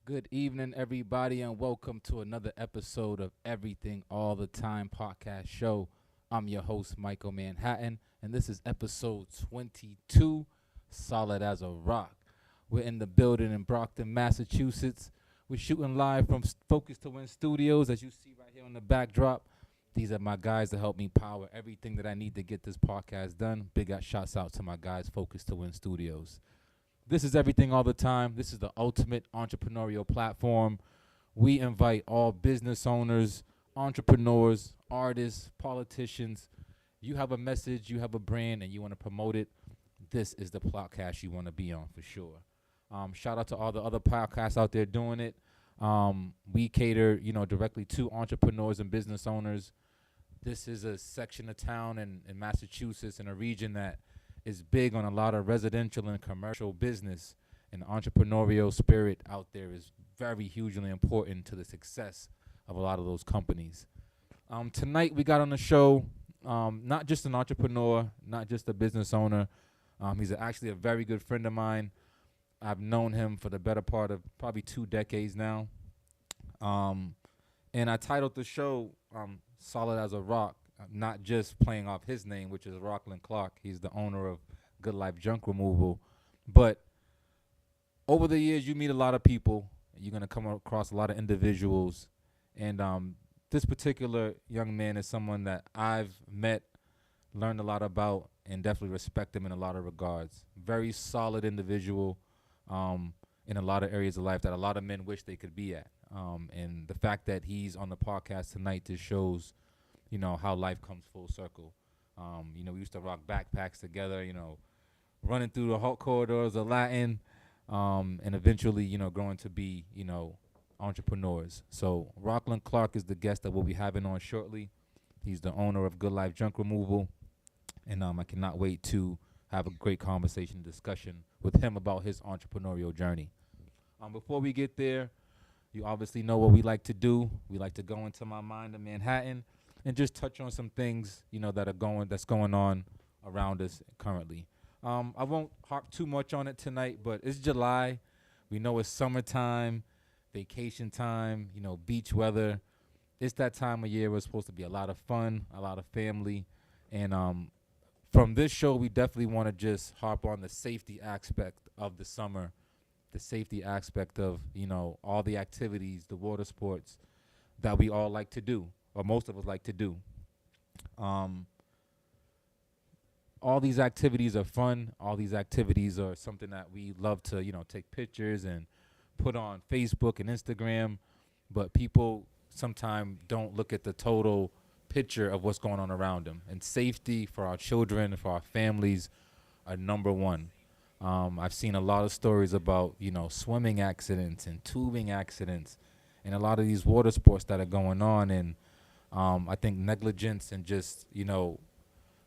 Good evening, everybody, and welcome to another episode of Everything All the Time podcast show. I'm your host, Michael Manhattan, and this is episode 22, Solid as a Rock. We're in the building in Brockton, Massachusetts. We're shooting live from Focus to Win Studios, as you see right here on the backdrop. These are my guys that help me power everything that I need to get this podcast done. Big shouts out to my guys, Focus to Win Studios. This is Everything All the Time. This is the ultimate entrepreneurial platform. We invite all business owners, entrepreneurs, artists, politicians. You have a message, you have a brand, and you want to promote it. This is the podcast you want to be on for sure. Shout out to all the other podcasts out there doing it. We cater, directly to entrepreneurs and business owners. This is a section of town in Massachusetts, in a region that is big on a lot of residential and commercial business, and the entrepreneurial spirit out there is very hugely important to the success of a lot of those companies. Tonight we got on the show not just an entrepreneur, not just a business owner. He's actually a very good friend of mine. I've known him for the better part of probably 2 decades now. And I titled the show Solid as a Rock, not just playing off his name, which is Rocklyn Clarke. He's the owner of Good Life Junk Removal. But over the years, you meet a lot of people. You're going to come across a lot of individuals. And this particular young man is someone that I've met, learned a lot about, and definitely respect him in a lot of regards. Very solid individual in a lot of areas of life that a lot of men wish they could be at. And the fact that he's on the podcast tonight just shows how life comes full circle. We used to rock backpacks together, running through the hot corridors of Latin, and eventually, growing to be, entrepreneurs. So Rocklyn Clarke is the guest that we'll be having on shortly. He's the owner of Good Life Junk Removal, and I cannot wait to have a great conversation and discussion with him about his entrepreneurial journey. Before we get there, you obviously know what we like to do. We like to go into my mind of Manhattan and just touch on some things, that's going on around us currently. I won't harp too much on it tonight, but it's July. We know it's summertime, vacation time, beach weather. It's that time of year where it's supposed to be a lot of fun, a lot of family. And from this show, we definitely want to just harp on the safety aspect of the summer, the safety aspect of, all the activities, the water sports that we all like to do, or most of us like to do. All these activities are fun. All these activities are something that we love to, take pictures and put on Facebook and Instagram. But people sometimes don't look at the total picture of what's going on around them. And safety for our children, for our families, are number one. I've seen a lot of stories about, swimming accidents and tubing accidents and a lot of these water sports that are going on. And I think negligence and just,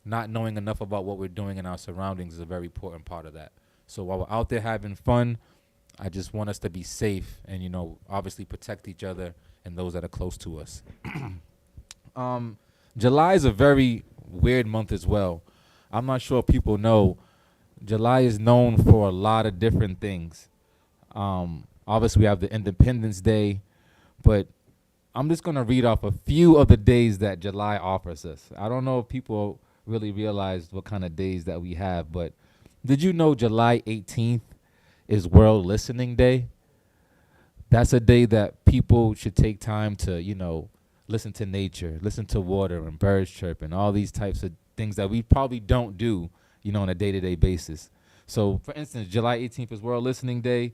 not knowing enough about what we're doing in our surroundings is a very important part of that. So while we're out there having fun, I just want us to be safe and, obviously protect each other and those that are close to us. July is a very weird month as well. I'm not sure if people know, July is known for a lot of different things. Obviously, we have the Independence Day, but I'm just going to read off a few of the days that July offers us. I don't know if people really realize what kind of days that we have, but did you know July 18th is World Listening Day? That's a day that people should take time to, listen to nature, listen to water and birds chirping, all these types of things that we probably don't do, on a day-to-day basis. So, for instance, July 18th is World Listening Day.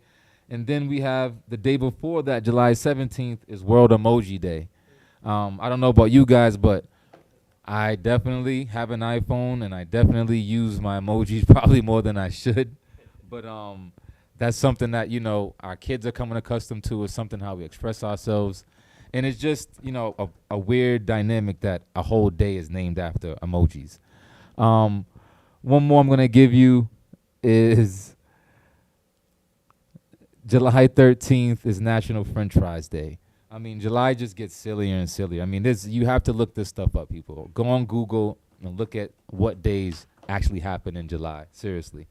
And then we have the day before that, July 17th, is World Emoji Day. I don't know about you guys, but I definitely have an iPhone, and I definitely use my emojis probably more than I should. But that's something that, our kids are coming accustomed to. Is something how we express ourselves. And it's just, a weird dynamic that a whole day is named after emojis. One more I'm going to give you is July 13th is National French Fries Day. I mean, July just gets sillier and sillier. I mean, you have to look this stuff up, people. Go on Google and look at what days actually happen in July. Seriously.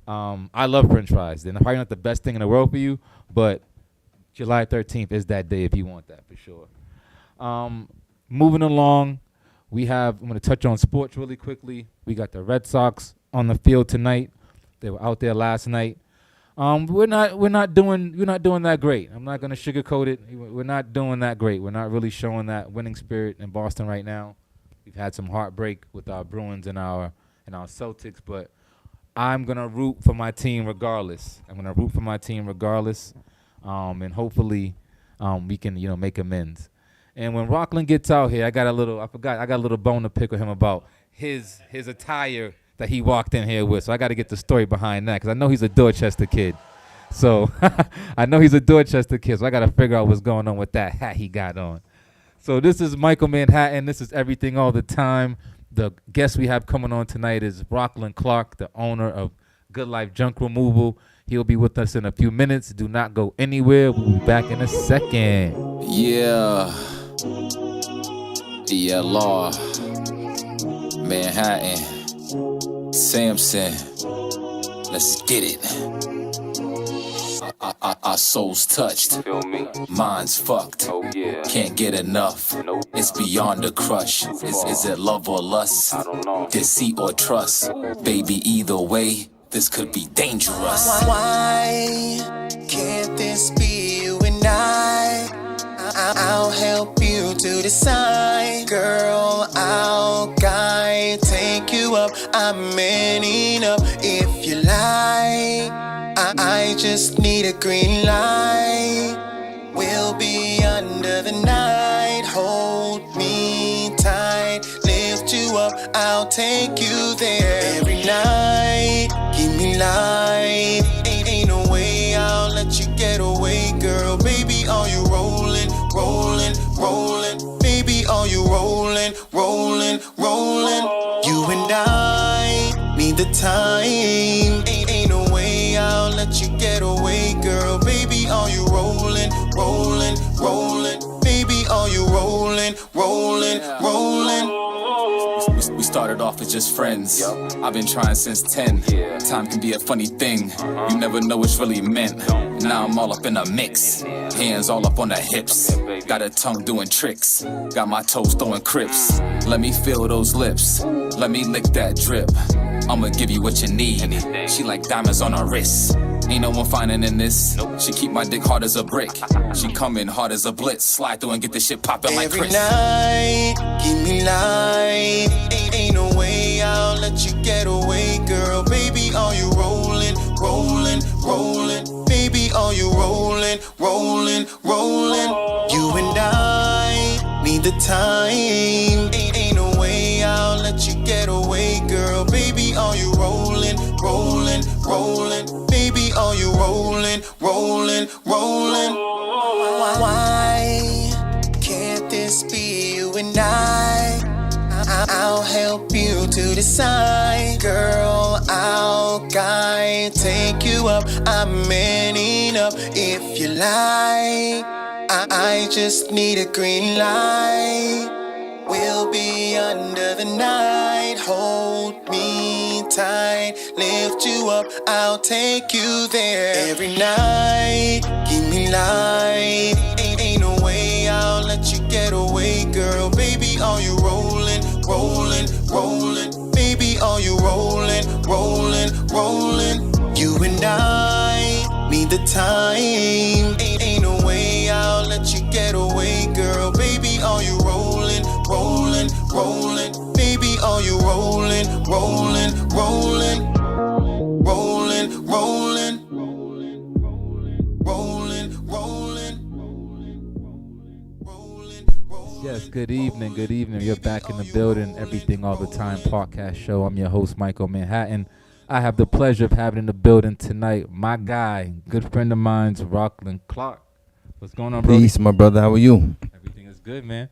I love French fries. They're probably not the best thing in the world for you, but July 13th is that day if you want that for sure. Moving along, I'm going to touch on sports really quickly. We got the Red Sox on the field tonight. They were out there last night. We're not doing that great. I'm not going to sugarcoat it. We're not doing that great. We're not really showing that winning spirit in Boston right now. We've had some heartbreak with our Bruins and our Celtics, but I'm going to root for my team regardless. And hopefully we can, make amends. And when Rocklyn gets out here, I got a little bone to pick with him about his attire that he walked in here with. So I got to get the story behind that because I know he's a Dorchester kid. So I know he's a Dorchester kid, so I got to figure out what's going on with that hat he got on. So this is Michael Manhattan. This is Everything All the Time. The guest we have coming on tonight is Rocklyn Clarke, the owner of Good Life Junk Removal. He'll be with us in a few minutes. Do not go anywhere. We'll be back in a second. Yeah, Law, Manhattan, Samson, let's get it. Our souls touched, Feel me? minds fucked. Oh yeah. Can't get enough. Nope. It's beyond a crush. Is it love or lust? I don't know. Deceit or trust? Baby, either way, this could be dangerous. Why can't this be you and I? I'll help you to decide. Girl, I'll guide, take you up. I'm manning up if you like. I just need a green light. We'll be under the night. Hold me tight, lift you up. I'll take you there every night. Give me life. Ain't no way I'll let you get away, girl. Baby, are you rolling, rolling, rolling? Baby, are you rolling, rolling, rolling? You and I need the time. Ain't no way I'll let you get away, girl. Baby, are you rolling, rolling, rolling? Baby, are you rolling, rolling, rolling? We started off as just friends. I've been trying since 10. Time can be a funny thing. You never know what's really meant. Now I'm all up in a mix. Hands all up on the hips. Got a tongue doing tricks. Got my toes throwing crips. Let me feel those lips. Let me lick that drip. I'ma give you what you need. She like diamonds on her wrist. Ain't no one finding in this. She keep my dick hard as a brick. She coming hard as a blitz. Slide through and get this shit poppin' like Chris. Every night, give me life. Ain't no way I'll let you get away, girl. Baby, are you rolling, rolling, rolling? Baby, are you rolling, rolling, rolling? You and I need the time. Ain't no way I'll let you get away, girl. Baby, are you rolling, rolling, rolling? Baby, are you rolling, rolling, rolling? Why can't this be you and I'll help you to decide. Girl, I'll guide, take you up. I'm manning up if you like. I just need a green light. We'll be under the night. Hold me tight, lift you up. I'll take you there every night. Give me life. Ain't no way I'll let you get away, girl. Baby, are you rolling, rolling, rolling? Baby, are you rolling, rolling, rolling? You and I need the time. Ain't no way I'll let you get away, girl. Baby, are you rolling, rolling, rolling? Baby, are you rolling, rolling, rolling? Rolling, rolling, rolling, rolling. Yes, good evening, good evening. You're back in the building, Everything All the Time podcast show. I'm your host, Michael Manhattan. I have the pleasure of having in the building tonight my guy, good friend of mine's, Rocklyn Clarke. What's going on, bro? Peace, my brother. How are you? Everything is good, man.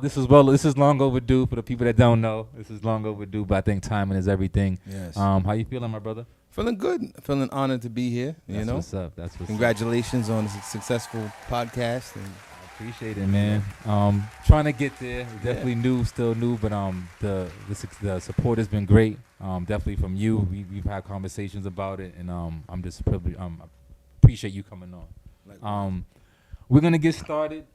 This is long overdue for the people that don't know. This is long overdue, but I think timing is everything. Yes. How you feeling, my brother? Feeling good. Feeling honored to be here. That's what's up. That's what's Congratulations on a successful podcast. And I appreciate it, man. Trying to get there. Definitely new, still new, but the support has been great. Definitely from you. We've had conversations about it, and I'm just privileged. Appreciate you coming on. We're gonna get started.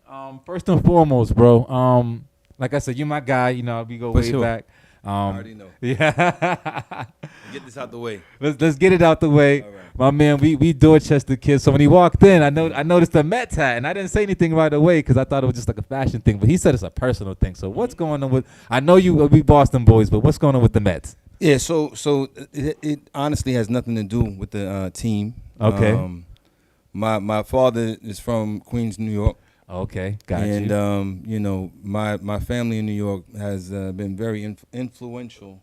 First and foremost, bro. Like I said, you're my guy. You know, we go For way sure. back. I already know. Yeah. Get this out the way. Let's get it out the way. All right. My man, we Dorchester kids. So when he walked in, I noticed the Mets hat, and I didn't say anything right away because I thought it was just like a fashion thing. But he said it's a personal thing. So what's going on with? I know we Boston boys, but what's going on with the Mets? Yeah, so it honestly has nothing to do with the team. Okay. My father is from Queens, New York. Okay, got And you. you know, my family in New York has been very influential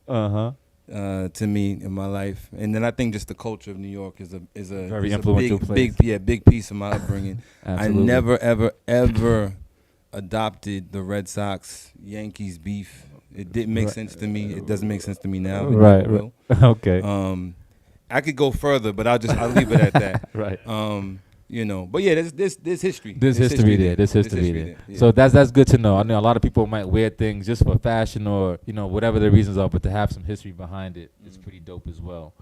to me in my life. And then I think just the culture of New York is a Very is influential a place. big piece of my upbringing. I Absolutely. never ever adopted the Red Sox Yankees beef. It didn't make sense to me. It doesn't make sense to me now. It Right. never will. Okay. I could go further, but I'll leave it at that. Right. You know, but yeah, there's history. There's history there. There's history there. Yeah. So that's good to know. I know a lot of people might wear things just for fashion or whatever the reasons are, but to have some history behind it is pretty dope as well.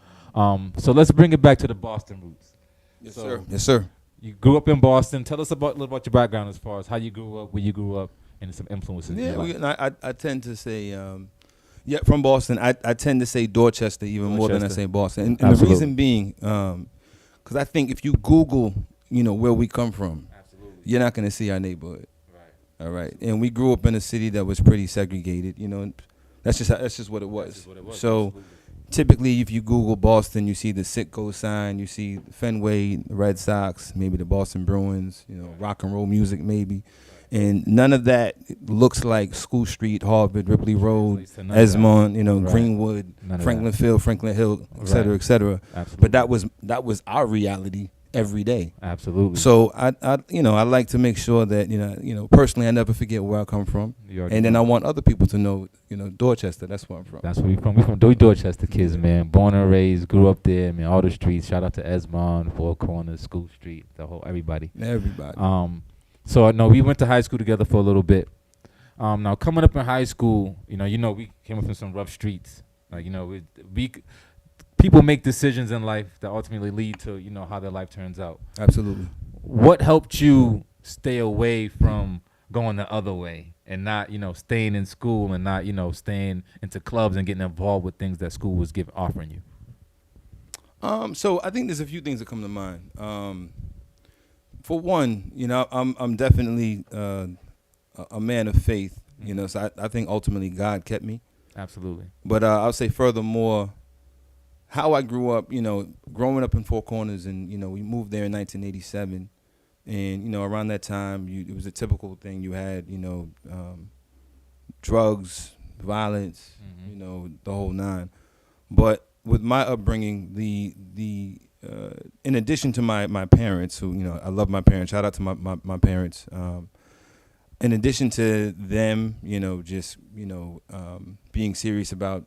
So let's bring it back to the Boston roots. Yes, So- sir. Yes, sir. You grew up in Boston. Tell us a little about your background as far as how you grew up, where you grew up, and some influences. in Yeah, your life. I tend to say, from Boston. I tend to say Dorchester even more than I Dorchester. say Boston. And the Absolutely. reason being, because I think if you Google, where we come from, Absolutely. you're not going to see our neighborhood. Right. All right, and we grew up in a city that was pretty segregated. And that's just what it was. That's just what it was. So Absolutely. typically, if you Google Boston, you see the Citgo sign, you see Fenway, the Red Sox, maybe the Boston Bruins, rock and roll music maybe. And none of that looks like School Street, Harvard, Ripley Road, Leads to none of that. Esmond, Right. Greenwood, None of Franklin that. Field, Franklin Hill, et cetera, Right. et cetera. Absolutely. But that was our reality every day. Absolutely. So I like to make sure that personally I never forget where I come from, You already and then know. I want other people to know Dorchester. That's where I'm from. That's where we from. We from Dorchester kids, man. Born and raised, grew up there, man. All the streets. Shout out to Esmond, Four Corners, School Street, the whole everybody. Everybody. So I know we went to high school together for a little bit. Now coming up in high school, we came up from some rough streets. Like people make decisions in life that ultimately lead to how their life turns out. Absolutely. What helped you stay away from going the other way and not staying in school and not staying into clubs and getting involved with things that school was offering you? So I think there's a few things that come to mind. For one, I'm definitely a man of faith. So I think ultimately God kept me. Absolutely. But I'll say furthermore, how I grew up, growing up in Four Corners, and we moved there in 1987, and around that time, it was a typical thing. You had drugs, violence, the whole nine. But with my upbringing, the in addition to my parents, who I love my parents. Shout out to my parents. In addition to them, being serious about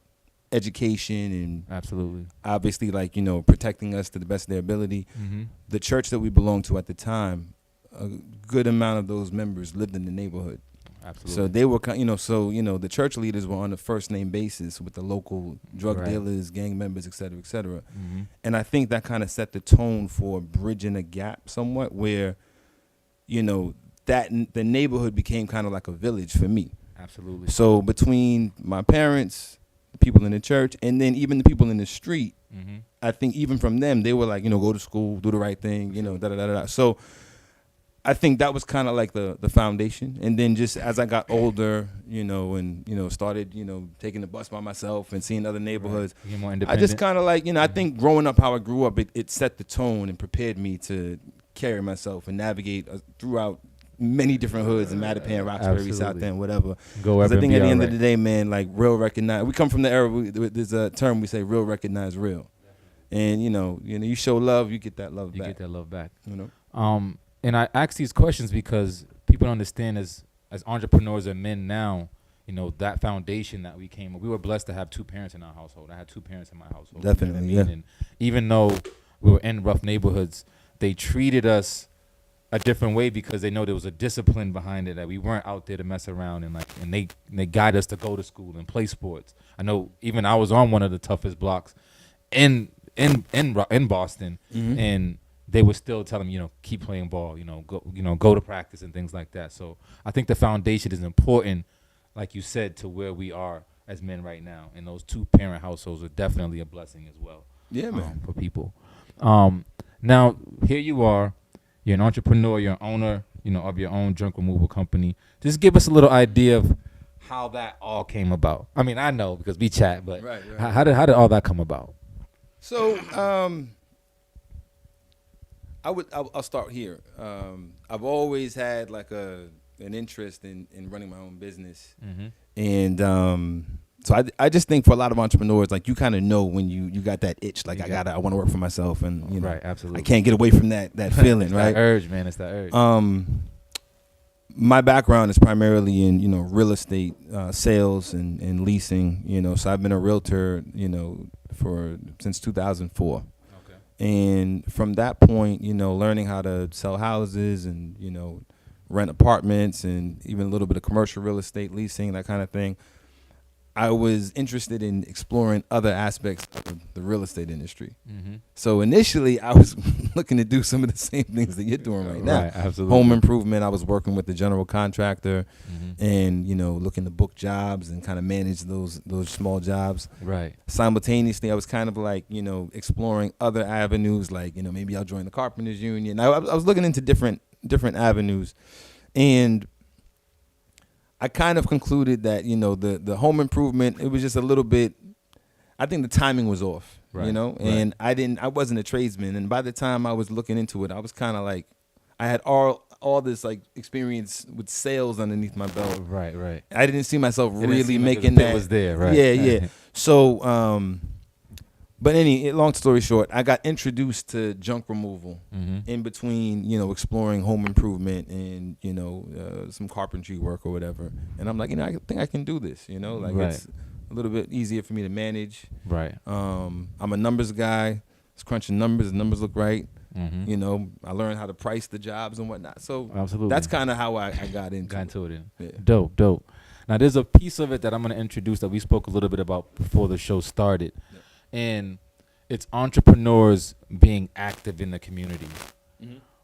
education and Absolutely. obviously protecting us to the best of their ability, the church that we belonged to at the time, a good amount of those members lived in the neighborhood. Absolutely. So they were, the church leaders were on a first name basis with the local drug Right. dealers, gang members, et cetera, et cetera. Mm-hmm. And I think that kind of set the tone for bridging a gap somewhat where, that the neighborhood became kind of like a village for me. Absolutely. So between my parents, the people in the church, and then even the people in the street, Mm-hmm. I think even from them, they were like, go to school, do the right thing, da-da-da-da. So I think that was kind of like the foundation. And then just as I got older, and started, taking the bus by myself and seeing other neighborhoods, You're more I independent. just kind of like, I think growing up how I grew up, it set the tone and prepared me to carry myself and navigate throughout many different hoods in Mattapan, Roxbury, South Absolutely. End, whatever. Go Because wherever I think and at be the end all of the right. day, man, like real recognize. We come from the era. There's a term we say, real recognize real. And you show love, you get that love You back. get that love back. You And I ask these questions because people don't understand as entrepreneurs and men now, that foundation that we came. We were blessed to have two parents in our household. I had two parents in my household. Definitely, you know what I yeah. mean? And even though we were in rough neighborhoods, they treated us a different way because they know there was a discipline behind it, that we weren't out there to mess around, and they guide us to go to school and play sports. I know even I was on one of the toughest blocks in Boston, Mhm. and they would still tell him, keep playing ball, go to practice and things like that. So I think the foundation is important, like you said, to where we are as men right now. And those 2-parent households are definitely a blessing as well. Yeah, man. For people. Now here you are, you're an entrepreneur, you're an owner, of your own junk removal company. Just give us a little idea of how that all came about. I mean, I know because we chat, but Right. how did all that come about? So, I'll start here. I've always had like an interest in running my own business, and so I just think for a lot of entrepreneurs, like you kind of know when you got that itch, like I want to work for myself, and Right, absolutely. I can't get away from that feeling, It's right? That urge, man. It's that urge. My background is primarily in real estate sales and leasing, so I've been a realtor since 2004. Okay. And from that point, learning how to sell houses and rent apartments and even a little bit of commercial real estate leasing, that kind of thing, I was interested in exploring other aspects of the real estate industry. So initially, I was looking to do some of the same things that you're doing right now. Right, absolutely. Home improvement. I was working with the general contractor, and looking to book jobs and kind of manage those small jobs. Right. Simultaneously, I was kind of like exploring other avenues, like maybe I'll join the carpenters union. I was looking into different avenues, and I kind of concluded that the home improvement, it was just a little bit, I think the timing was off, Right, and I wasn't a tradesman, and by the time I was looking into it, I was kind of like, I had all this like experience with sales underneath my belt. Right. I didn't see myself It didn't really seem like making the fit that. was there, right? Yeah. So, but long story short, I got introduced to junk removal in between, exploring home improvement and, some carpentry work or whatever. And I'm like, I think I can do this, like Right. it's a little bit easier for me to manage. Right. I'm a numbers guy. It's crunching numbers. The numbers look right. I learned how to price the jobs and whatnot. So Absolutely. that's kind of how I got into it. Yeah. Yeah. Dope. Now, there's a piece of it that I'm going to introduce that we spoke a little bit about before the show started. Yeah. And it's entrepreneurs being active in the community,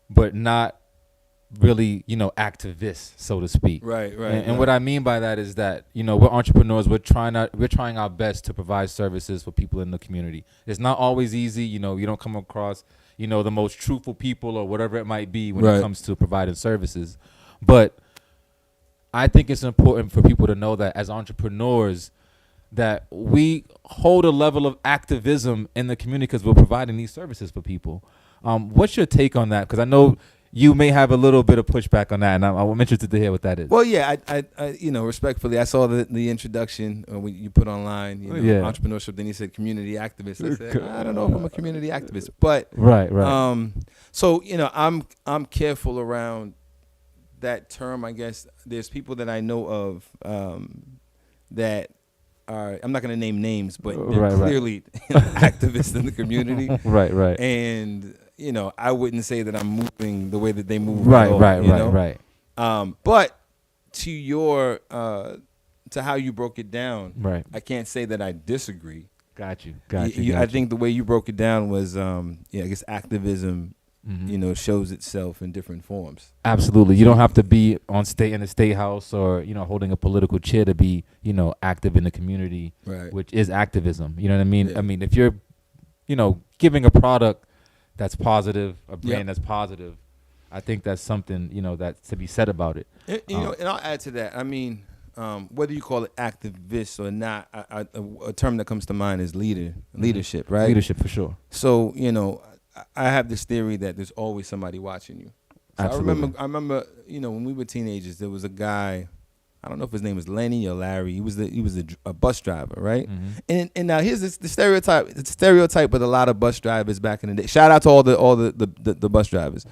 but not really, activists, so to speak. Right. And what I mean by that is that, we're entrepreneurs. We're trying our best to provide services for people in the community. It's not always easy. You don't come across, the most truthful people or whatever it might be when it comes to providing services. But I think it's important for people to know that as entrepreneurs, that we hold a level of activism in the community because we're providing these services for people. What's your take on that? Because I know you may have a little bit of pushback on that, and I'm interested to hear what that is. Well, yeah, I respectfully, I saw the introduction when you put online, entrepreneurship. Then you said community activist. I said, I don't know if I'm a community activist, but right. So I'm careful around that term. I guess there's people that I know of that are, I'm not going to name names, but they're clearly activists in the community. Right. And I wouldn't say that I'm moving the way that they move. Right. But to your to how you broke it down, Right. I can't say that I disagree. Got you. I think the way you broke it down was, I guess activism, shows itself in different forms. Absolutely. You don't have to be in the state house or, holding a political chair to be, active in the community, Right. which is activism. You know what I mean? Yeah. I mean, if you're, giving a product that's positive, a brand that's positive, I think that's something, that's to be said about it. And, and I'll add to that. I mean, whether you call it activist or not, a term that comes to mind is leadership, right? Leadership for sure. So, I have this theory that there's always somebody watching you. So Absolutely. I remember, when we were teenagers, there was a guy, I don't know if his name was Lenny or Larry. He was a bus driver, right? And now here's the stereotype. The stereotype with a lot of bus drivers back in the day. Shout out to all the bus drivers.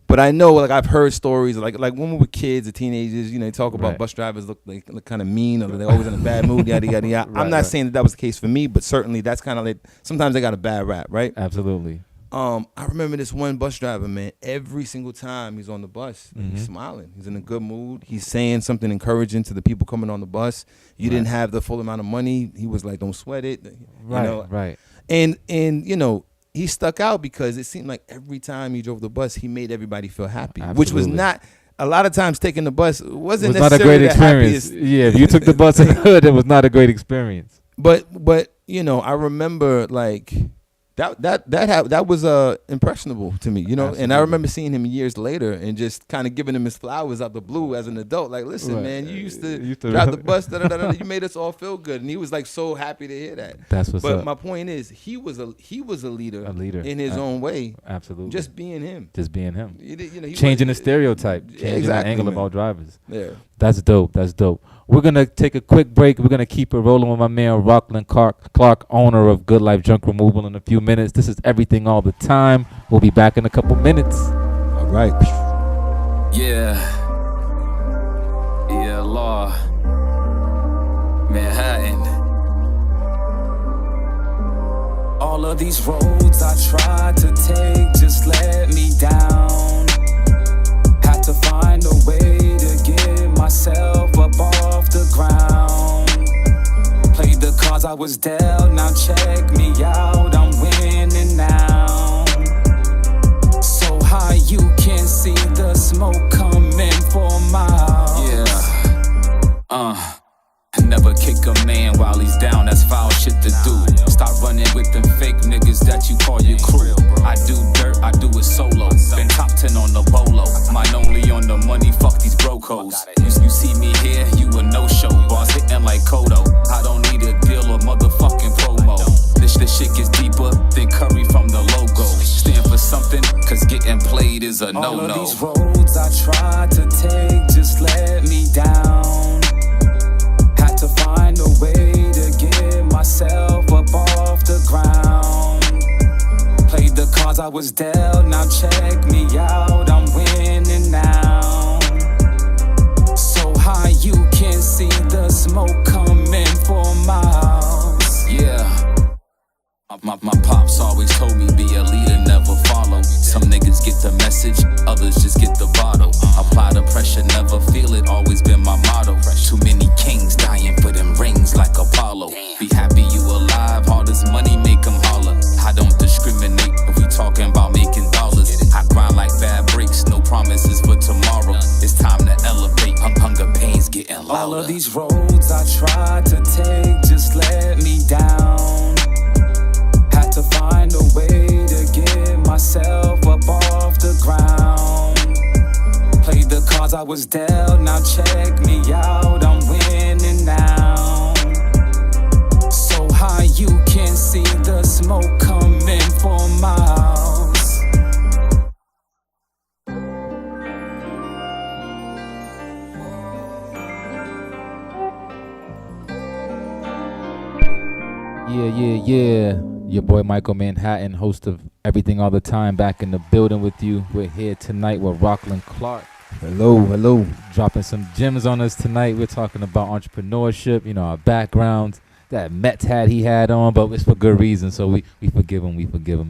But I know, like, I've heard stories like when we were kids or teenagers, they talk about bus drivers look kind of mean, or they're always in a bad mood, yada yada yada. I'm not saying that was the case for me, but certainly that's kind of like, sometimes they got a bad rap, right? Absolutely. I remember this one bus driver, man. Every single time he's on the bus, he's smiling. He's in a good mood. He's saying something encouraging to the people coming on the bus. You didn't have the full amount of money. He was like, "Don't sweat it." Right. And he stuck out because it seemed like every time he drove the bus, he made everybody feel happy, Absolutely. which was not. A lot of times taking the bus wasn't It was not a necessarily great the experience. happiest. Yeah, if you took the bus in the hood, it was not a great experience. But you know, I remember like that was impressionable to me, you know. Absolutely. And I remember seeing him years later and just kind of giving him his flowers out the blue as an adult. Like, listen, Right. man, you used to You used to- drive the bus. You made us all feel good, and he was like so happy to hear that. That's what's But up. my point is, he was a leader, A leader. in his own way, Absolutely. just being him. Just being him. You know, he Changing the wasn't- stereotype. Changing the exactly, angle man. about drivers. Yeah. That's dope. That's dope. We're going to take a quick break. We're going to keep it rolling with my man, Rocklyn Clarke, owner of Good Life Junk Removal, in a few minutes. This is Everything All the Time. We'll be back in a couple minutes. All right. Yeah. Yeah, law. Manhattan. All of these roads I tried to take just let me down. Had to find a way to get myself up off the ground. Played the cards I was dealt, now check me out, I'm winning now. So high you can see the smoke coming for miles. Yeah. Never kick a man while he's down, that's foul shit to do. Stop running with them fake niggas that you call your crew. I do dirt, I do it solo. Been top 10 on the bolo. Mine only on the money, fuck these brocos. You see me here, you a no-show. Boss hitting like Kodo. I don't need a deal or motherfucking promo. This shit gets deeper than Curry from the logo. Stand for something, cause getting played is a no-no. All of these roads I tried to take just let me down. Had to find a way to get myself up off the ground. Played the cards I was dealt, now check me out, I'm winning now. So high you can see the smoke coming for miles. Yeah. My pops always told me be a leader, never follow. Some niggas get the message, others just get the bottle. Apply the pressure, never feel it, always been my motto. Too many kings dying for them rings like Apollo. Be happy you alive, all this money make them holler. I don't discriminate if we talking about making dollars. I grind like bad breaks, no promises for tomorrow. It's time to elevate, hunger pains getting louder. All of these roads I tried to take just let me down. Had to find a way to get myself up off the ground. Played the cards I was dealt, now check me out, I'm winning now. So high you can see the smoke coming for miles. Yeah. Your boy Michael Manhattan, host of Everything All the Time, back in the building with you. We're here tonight with Rocklyn Clarke. Hello. Dropping some gems on us tonight. We're talking about entrepreneurship, you know, our backgrounds. That Mets hat he had on, but it's for good reason. So we forgive him.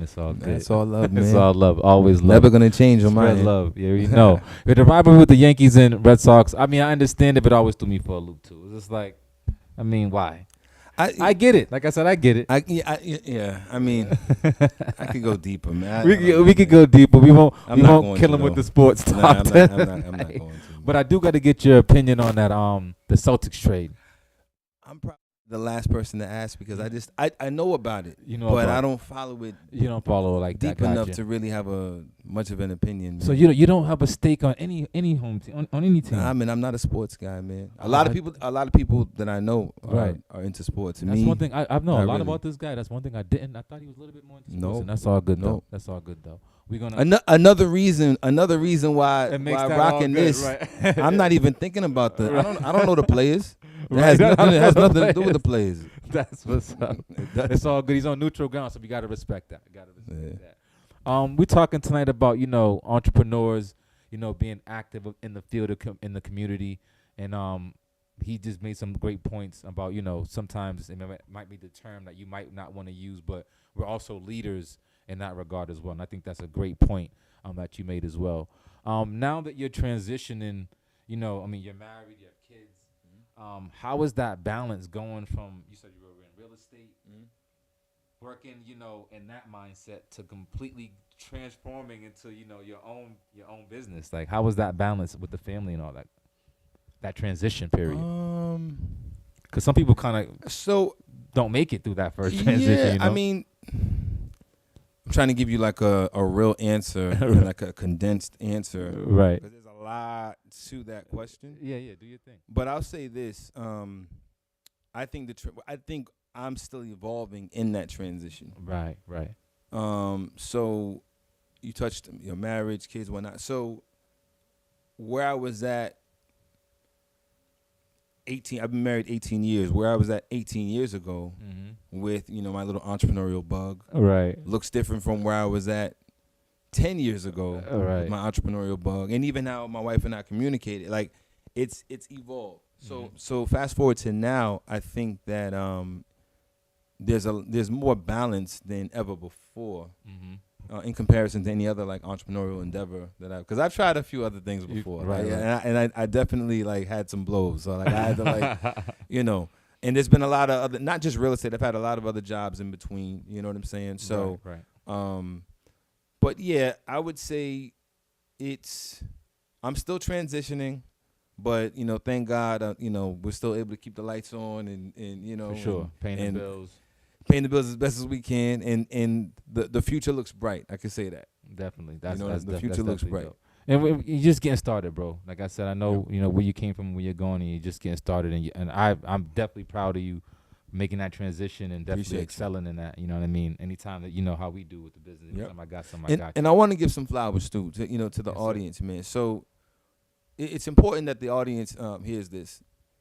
It's all good. That's all love, man. It's all love. Always love. Never gonna change on my Spread end. love. Yeah, you know. With the rivalry with the Yankees and Red Sox, I mean, I understand it, but it always threw me for a loop too. It's just like, I mean, why? I get it. Like I said, I get it. Yeah. I mean, I could go deeper, man. We could go deeper. We won't I'm not kill going him to, with though. the sports Nah, talk. I'm not going to. But I do got to get your opinion on that the Celtics trade. I'm probably the last person to ask because I know about it, You know, but about I don't follow it You don't follow it like that. deep enough Gotcha. to really have a much of an opinion. So man. you don't have a stake on any home team on any team. Nah, I mean, I'm not a sports guy, man. A lot of people that I know are into sports. That's Me, one thing I've known a lot really. about this guy. That's one thing I didn't. I thought he was a little bit more into sports, No, and that's all good no. though. That's all good though. We're gonna another reason why it makes why that all rocking good, this. right? I'm not even thinking about the. I don't know the players. It Right. has nothing to do with the players. That's what's up. It's all good. He's on neutral ground, so we gotta respect that. That. We're talking tonight about entrepreneurs, being active in the field in the community, and he just made some great points about sometimes it might be the term that you might not want to use, but we're also leaders in that regard as well. And I think that's a great point that you made as well. Now that you're transitioning, you're married, you have kids. How is that balance going from, you said you were in real estate, working, in that mindset to completely transforming into, your own business? Like, how was that balance with the family and all that transition period? Because some people kind of So don't make it through that first transition. I mean, I'm trying to give you like a real answer, and like a condensed answer, right? Because there's a lot to that question. Yeah, do your thing. But I'll say this: I think I think I'm still evolving in that transition. Right. So you touched your marriage, kids, whatnot. So where I was at 18, I've been married 18 years. Where I was at 18 years ago with, my little entrepreneurial bug. Right. Looks different from where I was at 10 years ago with my entrepreneurial bug. And even how my wife and I communicated, like it's evolved. So fast forward to now, I think that there's more balance than ever before. In comparison to any other like entrepreneurial endeavor because I've tried a few other things before, right. And I definitely like had some blows. So like I had to like, and there's been a lot of other, not just real estate. I've had a lot of other jobs in between. You know what I'm saying? So, but yeah, I would say I'm still transitioning, but thank God, we're still able to keep the lights on and for sure, paying the bills as best as we can, and the future looks bright. I can say that. Definitely, the future looks bright. Dope. And you're just getting started, bro. Like I said, I know where you came from, where you're going, and you're just getting started. And I'm definitely proud of you making that transition and definitely excelling in that. You know what I mean? Anytime that how we do with the business, anytime I got something, I got you. And I want to give some flowers too, to the audience, man. So it's important that the audience hears this.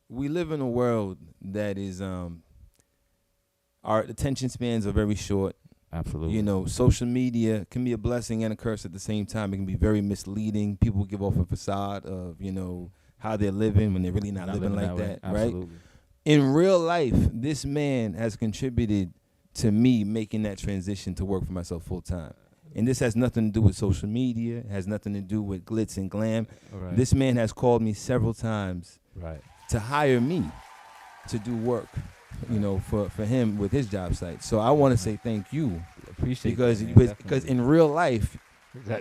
We live in a world that is our attention spans are very short. Absolutely. Social media can be a blessing and a curse at the same time. It can be very misleading. People give off a facade of, how they're living when they're really not living like that, right? In real life, this man has contributed to me making that transition to work for myself full time. And this has nothing to do with social media. It has nothing to do with glitz and glam. Right. This man has called me several times to hire me to do work. For him with his job site. So I want to say thank you. Appreciate because in real life,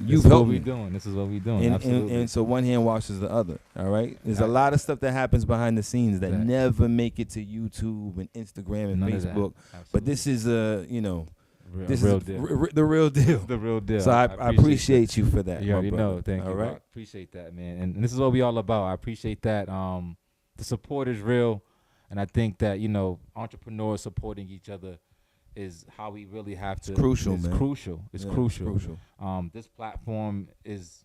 you've helped me. This is what we're doing. And so one hand washes the other. All right. There's a lot of stuff that happens behind the scenes that never make it to YouTube and Instagram and Facebook. But this is the real deal. The real deal. So I appreciate you for that. You already know. Thank you. Right. Appreciate that, man. And this is what we all about. I appreciate that. The support is real. And I think that, entrepreneurs supporting each other is how we really have to. It's crucial, man. It's crucial. This platform is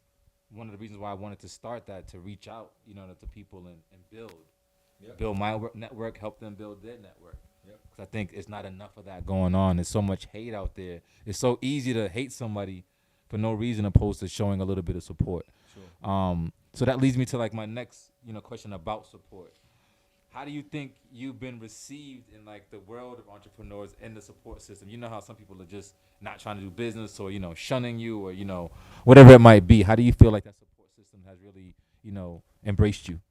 one of the reasons why I wanted to start that, to reach out, to people and build my network, help them build their network. Because I think it's not enough of that going on. There's so much hate out there. It's so easy to hate somebody for no reason opposed to showing a little bit of support. Sure. So that leads me to like my next, question about support. How do you think you've been received in like the world of entrepreneurs and the support system? You know how some people are just not trying to do business or, shunning you or, whatever it might be. How do you feel like that support system has really, embraced you?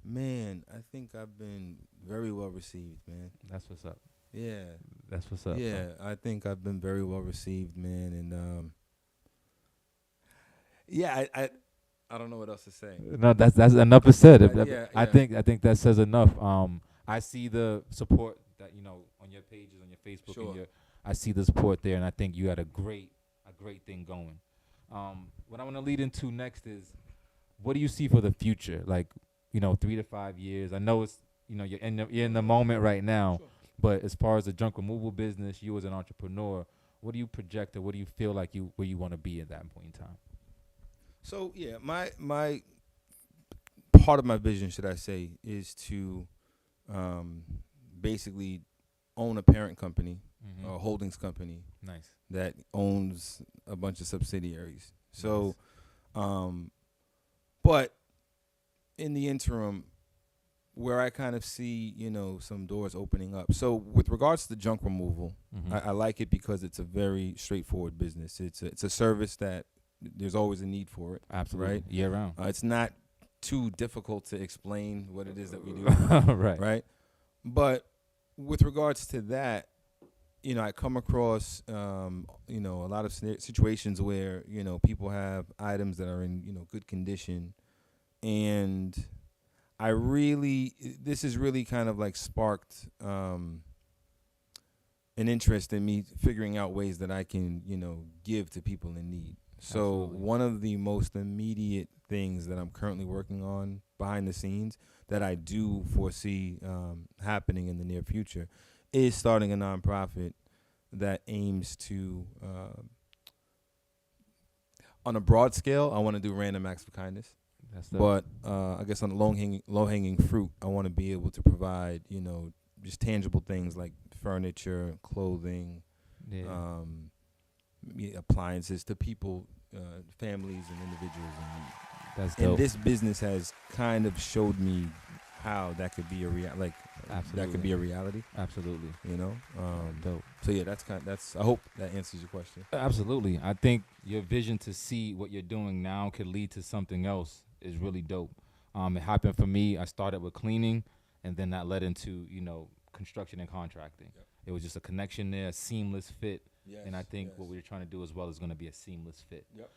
Man, I think I've been very well received, man. That's what's up. Yeah. That's what's up. Yeah, I think I've been very well received, man. And I don't know what else to say. No, that's enough is said. Yeah. I think that says enough. I see the support that on your pages, on your Facebook, sure. I see the support there, and I think you had a great thing going. What I want to lead into next is, what do you see for the future? Like, 3 to 5 years. I know it's you're in the moment right now, sure. But as far as the junk removal business, you as an entrepreneur, what do you project or what do you feel like where you want to be at that point in time? So yeah, my part of my vision, should I say, is to basically own a parent company, or a holdings company, that owns a bunch of subsidiaries. So, but in the interim, where I kind of see some doors opening up. So with regards to junk removal, I like it because it's a very straightforward business. It's a service that there's always a need for it. Absolutely. Right? Year round. It's not too difficult to explain what it is that we do. Right. Right? But with regards to that, you know, I come across, you know, a lot of situations where, you know, people have items that are in, you know, good condition. And this has really kind of like sparked an interest in me figuring out ways that I can, you know, give to people in need. So Absolutely. one of the most immediate things that I'm currently working on behind the scenes that I do foresee happening in the near future is starting a nonprofit that aims to, on a broad scale, I want to do random acts of kindness. That's the But I guess on the low hanging fruit, I want to be able to provide, you know, just tangible things like furniture, clothing, appliances to people, families, and individuals. that's dope. And this business has kind of showed me how that could be a that could be a reality. Absolutely. You know. Dope. So yeah, that's I hope that answers your question. Absolutely. I think your vision to see what you're doing now could lead to something else is really dope. It happened for me. I started with cleaning, and then that led into, you know, construction and contracting. Yep. It was just a connection there, a seamless fit. Yes, And I think yes. what we're trying to do as well is going to be a seamless fit. Yep.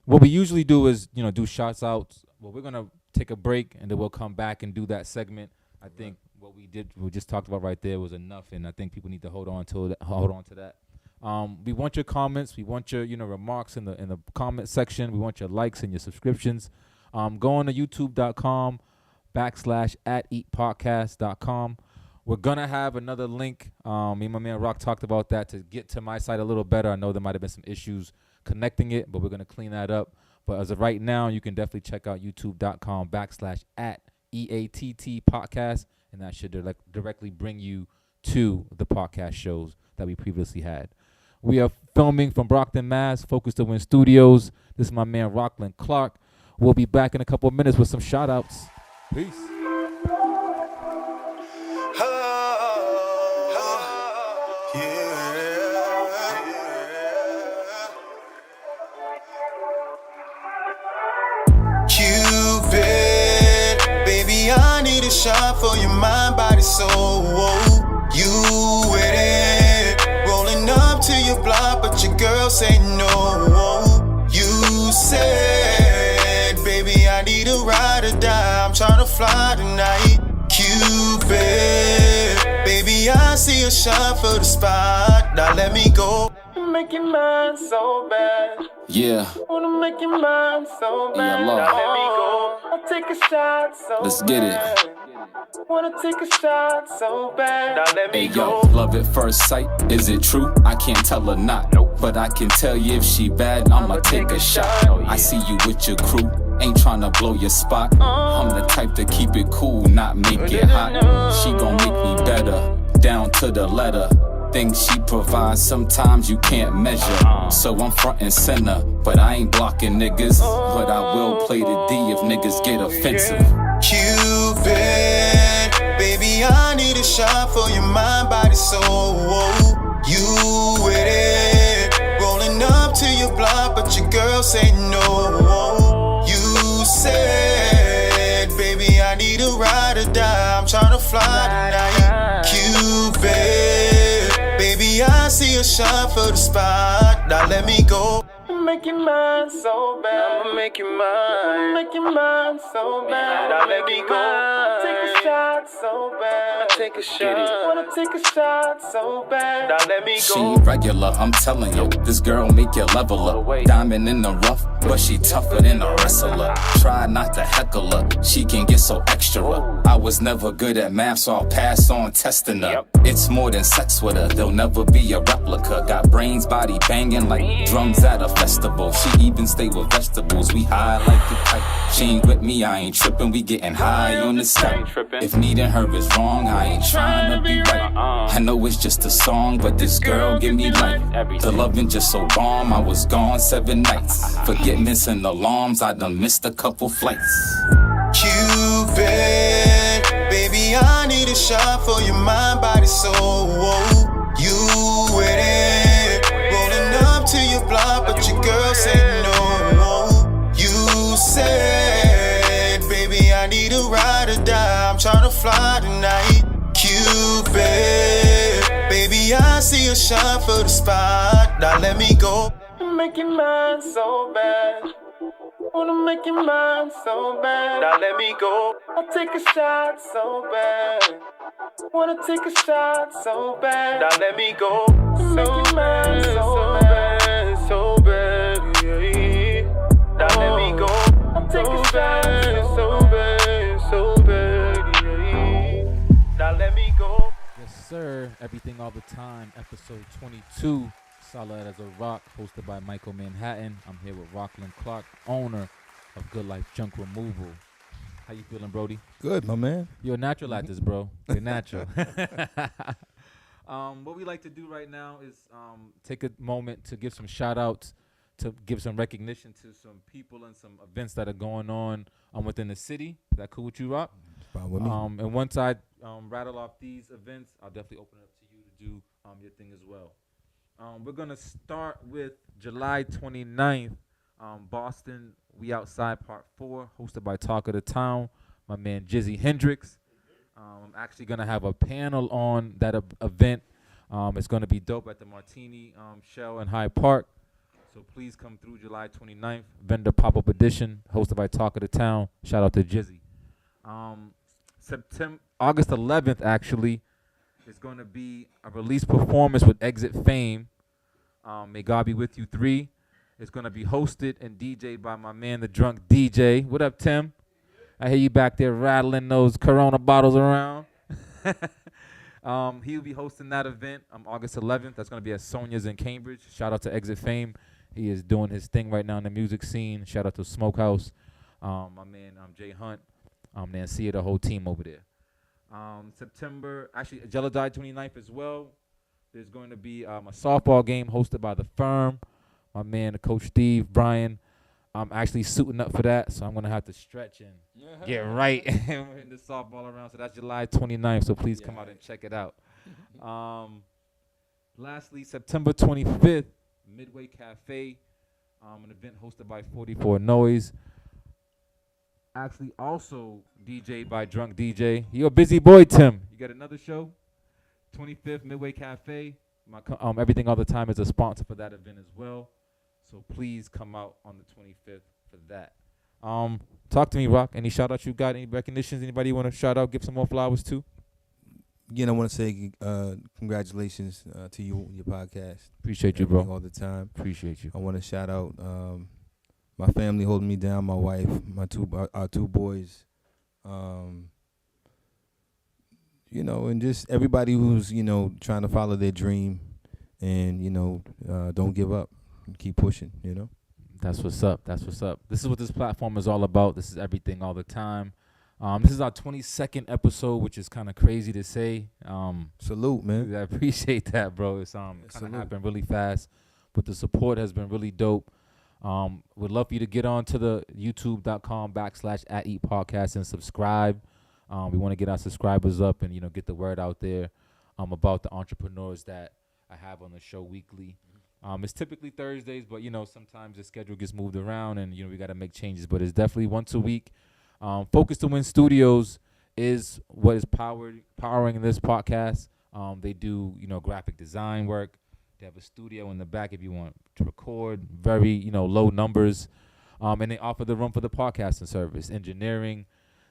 What we usually do is, you know, do shots outs. Well, we're going to take a break, and then we'll come back and do that segment. I think what we just talked about right there was enough, and I think people need to hold on to that. We want your comments. We want your, you know, remarks in the comment section. We want your likes and your subscriptions. Go on to youtube.com/@eatpodcast.com. We're going to have another link. Me and my man Rock talked about that to get to my site a little better. I know there might have been some issues connecting it, but we're going to clean that up. But as of right now, you can definitely check out youtube.com/@EATT podcast, and that should directly bring you to the podcast shows that we previously had. We are filming from Brockton, Mass, Focus to Win Studios. This is my man Rocklyn Clarke. We'll be back in a couple of minutes with some shout outs. Peace. Cupid, baby, I need a shot for your mind, body, soul. You with it, rolling up to your block, but your girl say no. You said, baby, I need a ride or die. I'm tryna fly tonight. Cupid, baby, I see a shot for the spot. Now let me go. Make your mind so bad. Yeah, Wanna make your mind so bad. Yeah, love. Now let me go. I'll take a shot so Let's get it. bad. Wanna take a shot so bad. Now let me hey yo, go. love at first sight, is it true? I can't tell her not, but I can tell you if she bad, I'ma take a shot. I see you with your crew, ain't tryna blow your spot. I'm the type to keep it cool, not make it hot. She gon' make me better, down to the letter. Things she provides, sometimes you can't measure. So I'm front and center, but I ain't blocking niggas. But I will play the D if niggas get offensive. Cupid, baby, I need a shot for your mind, body, soul. You with it, rolling up to your block, but your girl say no. You said, baby, I need a ride or die. I'm tryna fly tonight. Cupid, baby, I see a shot for the spot. Now let me go. Make your mind so bad. I'ma make your mind. Make your mind so bad. Now let me go. Take a shot so bad. Take a shot. Wanna take a shot so bad. Now let me She go. regular, I'm telling you. This girl make you level up. Diamond in the rough, but she tougher than a wrestler. Try not to heckle her, she can get so extra. I was never good at math, so I'll pass on testing her. It's more than sex with her, there'll never be a replica. Got brains, body banging like drums at a festival. She even stay with vegetables, we high like the kite. She ain't with me, I ain't tripping, we getting high on the Skype. If needing her is wrong, I ain't trying to be right. I know it's just a song, but this girl give me life. The loving just so bomb, I was gone 7 nights. Forget missing alarms, I done missed a couple flights. Cupid, baby, I need a shot for your mind, body, soul. You with it, rolling up to your block, but your girl say no. You said, baby, I need a ride or die. I'm tryna fly tonight. Cupid, baby, I a shot for the spot. Now let me go. Make your mind so bad. Wanna make your mind so bad. Now let me go. I'll take a shot so bad. Wanna take a shot so bad. Now let me go. Make your mind so bad, so bad. Yeah. Now let me go. I'll take a shot so bad, so bad. Yeah. Now let me go. Yes, sir. Everything all the time. Episode 22. Solid as a Rock, hosted by Michael Manhattan. I'm here with Rocklyn Clarke, owner of Good Life Junk Removal. How you feeling, Brody? Good, my man. You're a natural at this, bro. You're natural. What we like to do right now is take a moment to give some shout-outs, to give some recognition to some people and some events that are going on within the city. Is that cool with you, Rock? Fine with me. And once I rattle off these events, I'll definitely open it up to you to do your thing as well. We're going to start with July 29th, Boston, We Outside Part 4, hosted by Talk of the Town, my man Jizzy Hendrix. I'm actually going to have a panel on that event. It's going to be dope at the Martini Shell in Hyde Park. So please come through July 29th, vendor pop-up edition, hosted by Talk of the Town. Shout out to Jizzy. August 11th, actually, is going to be a release performance with Exit Fame. May God Be With You 3. It's going to be hosted and DJ'd by my man, the Drunk DJ. What up, Tim? I hear you back there rattling those Corona bottles around. He'll be hosting that event August 11th. That's going to be at Sonia's in Cambridge. Shout out to Exit Fame. He is doing his thing right now in the music scene. Shout out to Smokehouse. My man, Jay Hunt. Nancy, the whole team over there. July 29th as well. There's going to be a softball game hosted by The Firm. My man, Coach Steve, Brian. I'm actually suiting up for that, so I'm going to have to stretch and get right in the softball around. So that's July 29th, so please come out and check it out. Lastly, September 25th, Midway Cafe, an event hosted by 44 Noise. Actually also DJ'd by Drunk DJ. You're a busy boy, Tim. You got another show? 25th, Midway Cafe. Everything All the Time is a sponsor for that event as well. So please come out on the 25th for that. Talk to me, Rock. Any shout-outs you got? Any recognitions? Anybody you want to shout out? Give some more flowers to? Again, I want to say congratulations to you and your podcast. Appreciate you, bro. All the time. Appreciate you. I want to shout out my family holding me down, my wife, our two boys. And just everybody who's, trying to follow their dream and, don't give up. Keep pushing, That's what's up. That's what's up. This is what this platform is all about. This is everything all the time. This is our 22nd episode, which is kind of crazy to say. Salute, man. I appreciate that, bro. It's kind of happened really fast, but the support has been really dope. Would love for you to get on to the youtube.com/@eatpodcast and subscribe. We want to get our subscribers up and, get the word out there about the entrepreneurs that I have on the show weekly. It's typically Thursdays, but, sometimes the schedule gets moved around and, we got to make changes. But it's definitely once a week. Focus to Win Studios is what is powering this podcast. They do, graphic design work. They have a studio in the back if you want to record. Very, low numbers. And they offer the room for the podcasting service, engineering.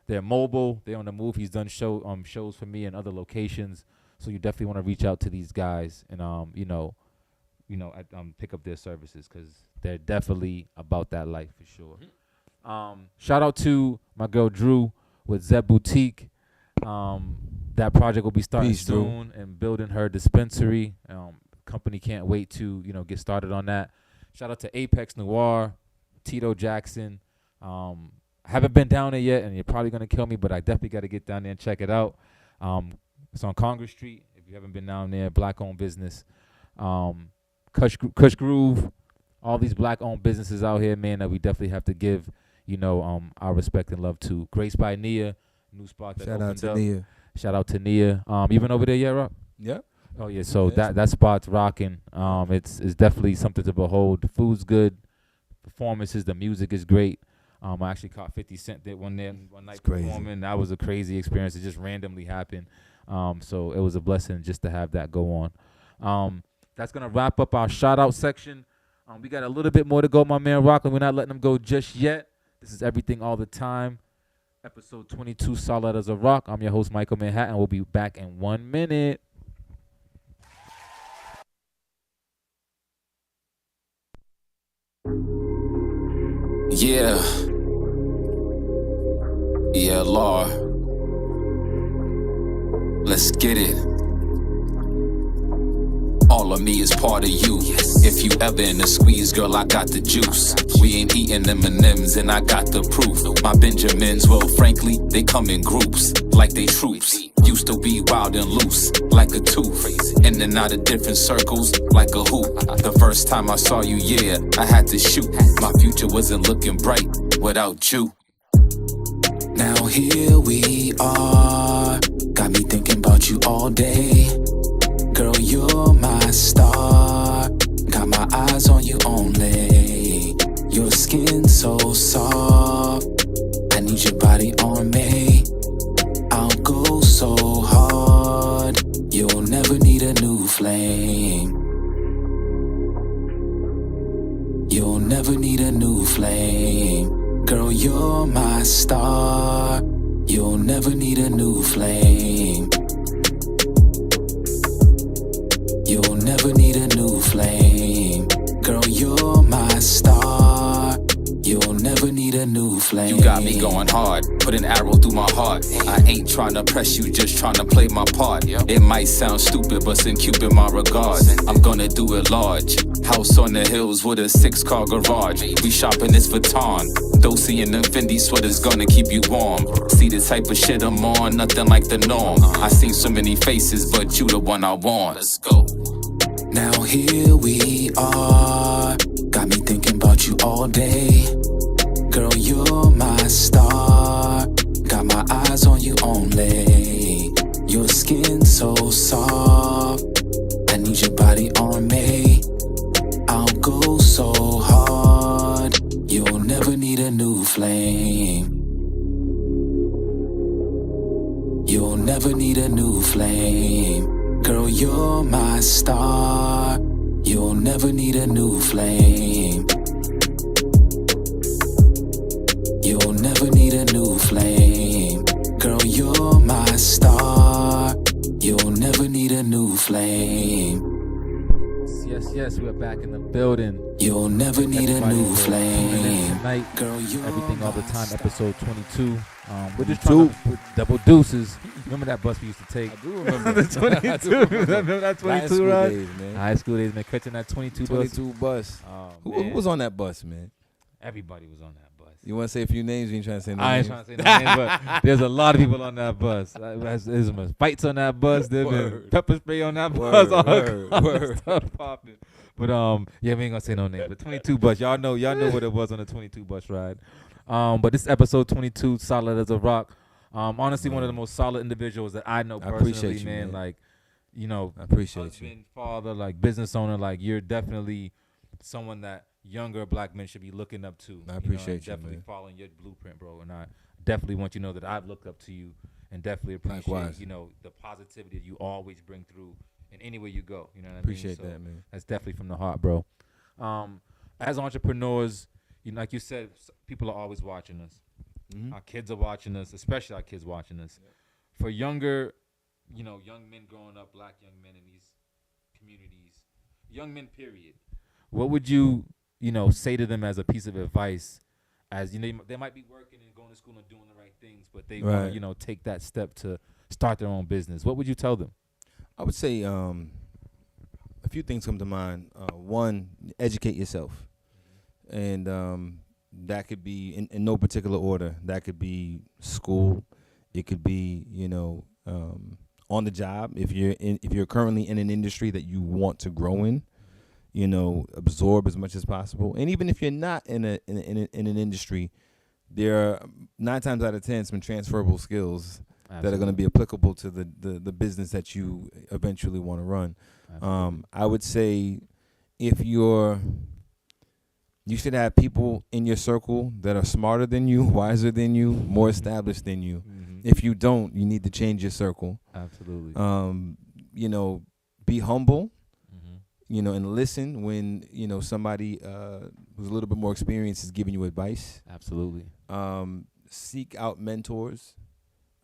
They're mobile. They're on the move. He's done shows for me in other locations. So you definitely want to reach out to these guys and, pick up their services because they're definitely about that life for sure. Shout out to my girl Drew with Zeb Boutique. That project will be starting soon and building her dispensary. Company can't wait to get started on that. Shout out to Apex Noir, Tito Jackson. Haven't been down there yet, and you're probably gonna kill me, but I definitely got to get down there and check it out. It's on Congress Street. If you haven't been down there, black-owned business. Kush Groove, all these black-owned businesses out here, man, that we definitely have to give, our respect and love to. Grace by Nia, new spot that opened up. Shout out to Nia. Shout out to Nia. You been over there yet, Rock? Yeah. Oh yeah, so that spot's rocking. It's definitely something to behold. The food's good, performances, the music is great. I actually caught 50 Cent there one night performing. That was a crazy experience. It just randomly happened. So it was a blessing just to have that go on. That's gonna wrap up our shout out section. We got a little bit more to go, my man Rocklyn. We're not letting them go just yet. This is Everything All the Time, episode 22, Solid as a Rock. I'm your host, Michael Manhattan. We'll be back in 1 minute. Yeah. Yeah, Law. Let's get it. All of me is part of you. If you ever in a squeeze, girl, I got the juice. We ain't eating M&Ms and I got the proof. My Benjamins, well, frankly, they come in groups, like they troops. Used to be wild and loose, like a tooth. In and out of different circles, like a hoop. The first time I saw you, yeah, I had to shoot. My future wasn't looking bright without you. Now here we are. Got me thinking about you all day. Girl, you're my star. Got my eyes on you only. Your skin so soft. I need your body on me. I'll go so hard. You'll never need a new flame. You'll never need a new flame. Girl, you're my star. You'll never need a new flame. You'll never need a new flame. Girl, you're my star. You'll never need a new flame. You got me going hard, put an arrow through my heart. I ain't trying to press you, just trying to play my part. It might sound stupid, but send Cupid my regards. I'm gonna do it large. House on the hills with a 6-car garage. We shopping this Vuitton. Dolce and the Fendi sweater's gonna keep you warm. See the type of shit I'm on, nothing like the norm. I seen so many faces, but you the one I want. Let's go. Now here we are. Got me thinking about you all day. Girl, you're my star. Got my eyes on you only. Your skin so soft. I need your body on me. I'll go so hard. You'll never need a new flame. You'll never need a new flame. Girl, you're my star. You'll never need a new flame. You'll never need a new flame. Girl, you're my star. You'll never need a new flame. Yes, we're back in the building. You'll never need a new flame. Tonight, Girl, you're Everything All the Time, my episode 22. We're just trying to put double deuces. Remember that bus we used to take? I do remember. The 22. Remember that 22 ride? days, man. High school days, man. Catching that 22 bus. 22 bus. Who was on that bus, man? Everybody was on that bus. You want to say a few names? You ain't trying to say no I ain't names? trying to say no names, but there's a lot of people on that bus. There's been fights on that bus. There's been Word. pepper spray on that bus. All word, kinds of word. stuff popping. But yeah, we ain't gonna say no names. But 22 bus, y'all know what it was on the 22 bus ride. But this episode 22, Solid as a Rock. Honestly, one of the most solid individuals that I know I personally, appreciate you, man. man. Like, you know, I appreciate you. husband, father, like business owner. Like, you're definitely someone that younger black men should be looking up to. I appreciate you, definitely man. following your blueprint, bro. And I definitely want you to know that I've looked up to you and definitely appreciate Likewise. the positivity that you always bring through in any way you go. You know what I Appreciate mean? that, man. That's definitely from the heart, bro. As entrepreneurs, like you said, people are always watching us. Mhm. Our kids are watching us, especially our kids watching us. For younger, young men growing up, black young men in these communities, young men, period. What would you, say to them as a piece of advice? As they might be working and going to school and doing the right things, but they want to, take that step to start their own business. What would you tell them? I would say a few things come to mind. One, educate yourself. And that could be in no particular order. That could be school. It could be, on the job. If you're currently in an industry that you want to grow in, absorb as much as possible. And even if you're not in an industry, there are 9 times out of 10 some transferable skills that are going to be applicable to the business that you eventually want to run. I would say if you should have people in your circle that are smarter than you, wiser than you, more established than you. Mm-hmm. If you don't, you need to change your circle. Absolutely. Be humble. and listen when, somebody who's a little bit more experienced is giving you advice. Absolutely. Seek out mentors.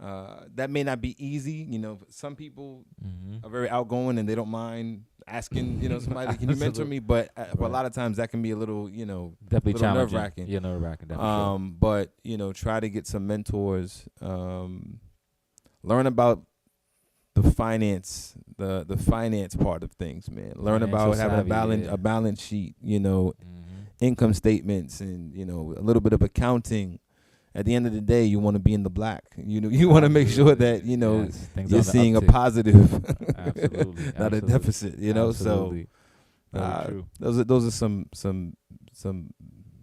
That may not be easy. Some people are very outgoing and they don't mind asking, somebody, can you mentor me? But a lot of times that can be a little, definitely little challenging. nerve-wracking. Yeah, nerve-wracking. Sure. But, try to get some mentors. Learn about the finance part of things, man. Learn Financial about having savvy, a balance sheet, income statements, and a little bit of accounting. At the end of the day, you want to be in the black. You want to make sure that Yes, things you're on the seeing a uptick. positive, Absolutely. not a deficit. Absolutely. So Very true. those are some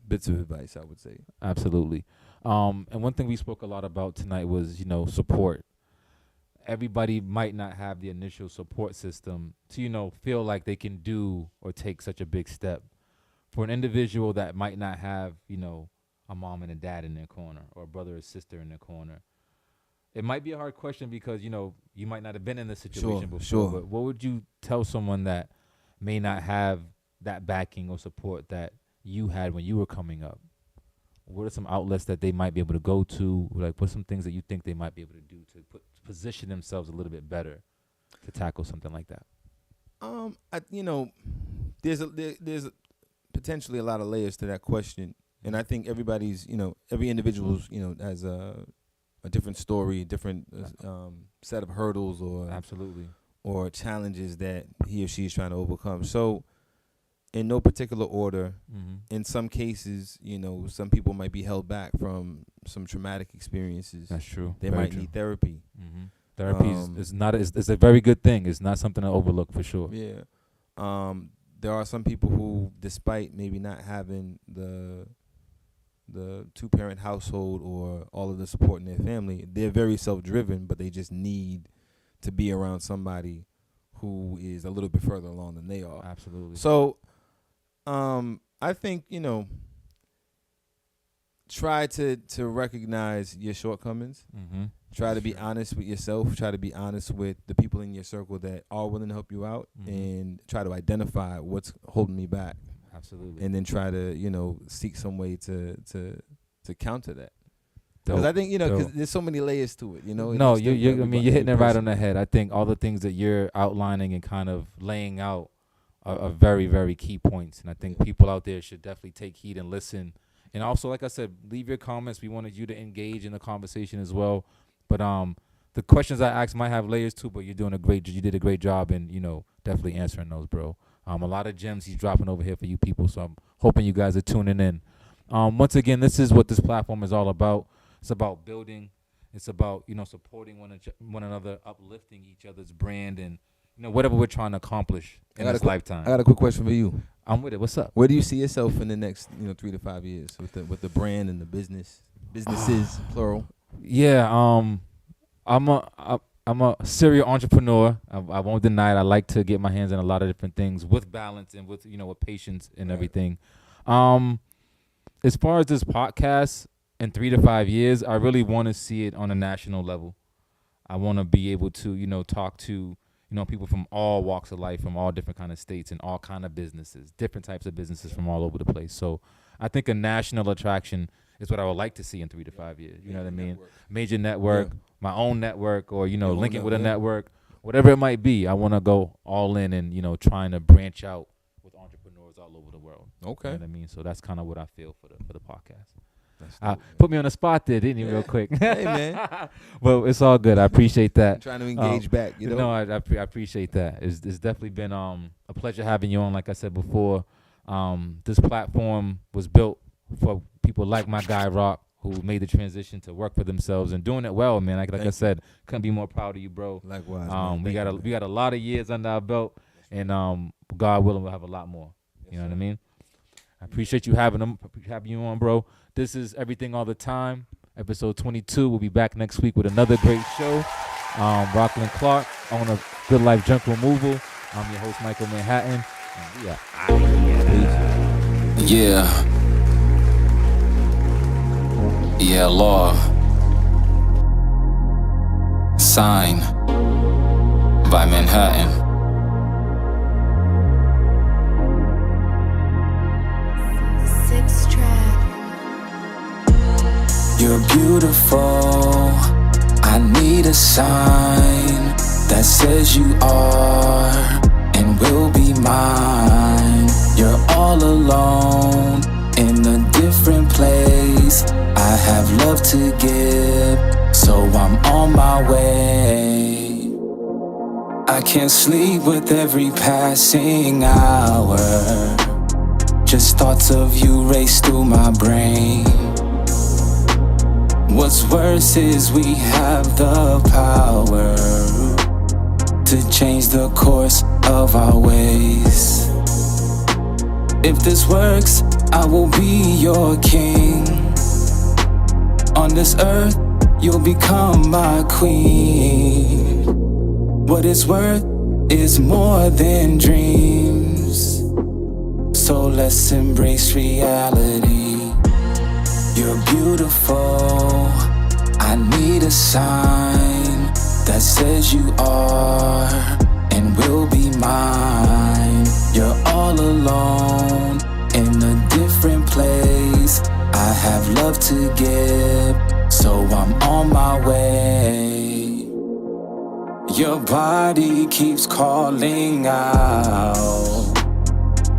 bits of advice I would say. Absolutely. And one thing we spoke a lot about tonight was, support. Everybody might not have the initial support system to, feel like they can do or take such a big step. For an individual that might not have, a mom and a dad in their corner or a brother or sister in their corner, it might be a hard question because, you might not have been in this situation before. Sure. But what would you tell someone that may not have that backing or support that you had when you were coming up? What are some outlets that they might be able to go to? Like, what's some things that you think they might be able to do to position themselves a little bit better to tackle something like that? There's potentially a lot of layers to that question, and I think everybody's, every individual's, has a different story, a different set of hurdles or Absolutely. or challenges that he or she is trying to overcome. So, in no particular order, in some cases, some people might be held back from some traumatic experiences. That's true. They Very might true. need therapy. Therapy is a very good thing. It's not something to overlook for sure. Yeah. There are some people who, despite maybe not having the two-parent household or all of the support in their family, they're very self-driven, but they just need to be around somebody who is a little bit further along than they are. Absolutely. So, I think, try to recognize your shortcomings. Try to be honest with yourself. Try to be honest with the people in your circle that are willing to help you out, and try to identify what's holding me back. Absolutely. And then try to, seek some way to counter that. Because I think, because there's so many layers to it, No, you're hitting it right on the head. I think all the things that you're outlining and kind of laying out are very, very key points. And I think people out there should definitely take heed and listen. And also, like I said, leave your comments. We wanted you to engage in the conversation as well. But the questions I asked might have layers too, but you did a great job in, definitely answering those, bro. A lot of gems he's dropping over here for you people. So I'm hoping you guys are tuning in. Once again, this is what this platform is all about. It's about building. It's about, supporting one another, uplifting each other's brand, and, whatever we're trying to accomplish in this lifetime. I got a quick question for you. I'm with it. What's up? Where do you see yourself in the next, 3 to 5 years with the brand and the businesses, plural? Yeah, I'm a serial entrepreneur. I won't deny it. I like to get my hands on a lot of different things with balance and with with patience and everything. As far as this podcast, in 3 to 5 years, I really want to see it on a national level. I want to be able to talk to people from all walks of life, from all different kind of states and all kind of businesses, different types of businesses from all over the place. So I think a national attraction is what I would like to see in 3 to 5 years. You know what I mean? Major network, my own network, or linking with a network, whatever it might be. I want to go all in and trying to branch out with entrepreneurs all over the world. Okay. You know what I mean? So that's kind of what I feel for the podcast. Dope, put me on the spot there, didn't you, real quick? Hey, man. Well, it's all good. I appreciate that. I'm trying to engage back, No, I appreciate that. It's definitely been a pleasure having you on. Like I said before, this platform was built for people like my guy Rock, who made the transition to work for themselves and doing it well, man. Like I said, couldn't be more proud of you, bro. Likewise, man. We got a lot of years under our belt, and God willing, we'll have a lot more. You know what I mean? I appreciate you having you on, bro. This is Everything All the Time, episode 22. We'll be back next week with another great show. Rocklyn Clarke, owner of Good Life Junk Removal. I'm your host, Michael Manhattan. And we are out of here. Yeah. Yeah, law. Signed by Manhattan. You're beautiful. I need a sign that says you are and will be mine. You're all alone in a different place. I have love to give, so I'm on my way. I can't sleep with every passing hour. Just thoughts of you race through my brain. What's worse is we have the power to change the course of our ways. If this works, I will be your king. On this earth, you'll become my queen. What it's worth is more than dreams. So let's embrace reality. You're beautiful. I need a sign that says you are and will be mine. You're all alone in a different place. I have love to give, so I'm on my way. Your body keeps calling out.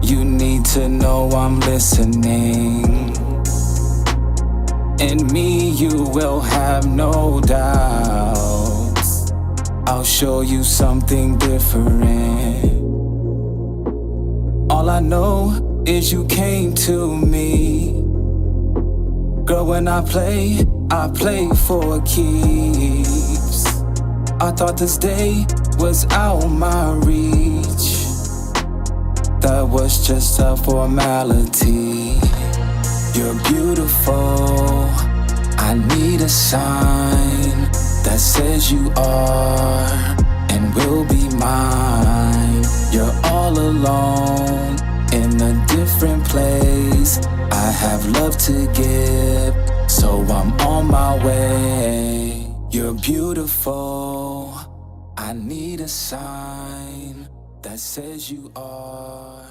You need to know I'm listening. In me you will have no doubts. I'll show you something different. All I know is you came to me. Girl, when I play for keeps. I thought this day was out my reach. That was just a formality. You're beautiful. I need a sign that says you are and will be mine. You're all alone in a different place. I have love to give, so I'm on my way. You're beautiful. I need a sign that says you are